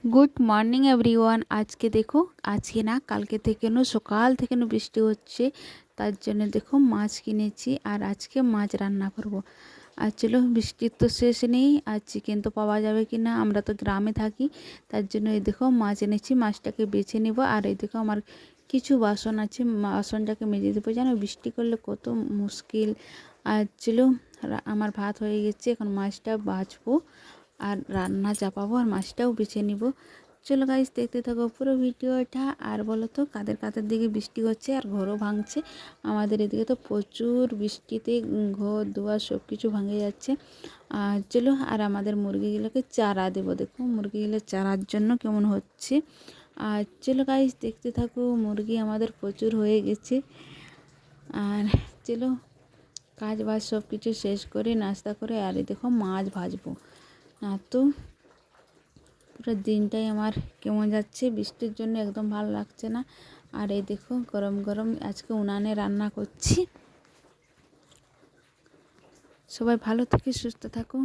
Good morning everyone. আজকে দেখো, আজকে না কালকে থেকে সকাল থেকে বৃষ্টি হচ্ছে। তার জন্য দেখো মাছ কিনেছি আর আজকে মাছ রান্না করব। আর চলো, বৃষ্টির তো শেষ নেই, আর চিকেন তো পাওয়া যাবে কি না, আমরা তো গ্রামে থাকি। তার জন্য এই দেখো মাছ এনেছি, মাছটাকে বেছে নেব। আর এই দেখো আমার কিছু বাসন আছে, বাসনটাকে মেজে দেবো। জানো বৃষ্টি করলে কত মুশকিল। আর চলো, আমার ভাত হয়ে গেছে, এখন মাছটা বাছবো আর রান্না চাপাবো আর মাছটাও বেছে নিব। চলো গাইস, দেখতে থাকো পুরো ভিডিওটা। আর বলো তো কাদের কাদের দিকে বৃষ্টি হচ্ছে আর ঘরও ভাঙছে? আমাদের এদিকে তো প্রচুর বৃষ্টিতে ঘর দুয়ার সব কিছু ভাঙে যাচ্ছে। আর চলো, আর আমাদের মুরগিগুলোকে চারা দেবো। দেখো মুরগিগুলো চারার জন্য কেমন হচ্ছে। আর চলো গাইস, দেখতে থাকো। মুরগি আমাদের প্রচুর হয়ে গেছে। আর চলো, কাজ বাজ সব কিছু শেষ করে নাস্তা করে আর এই দেখো মাছ ভাজবো। আর তো পুরো দিনটাই আমার কেমন যাচ্ছে, বৃষ্টির জন্য একদম ভালো লাগছে না। আর এই দেখো গরম গরম আজকে উনানে রান্না করছি। সবাই ভালো থেকে সুস্থ থাকো।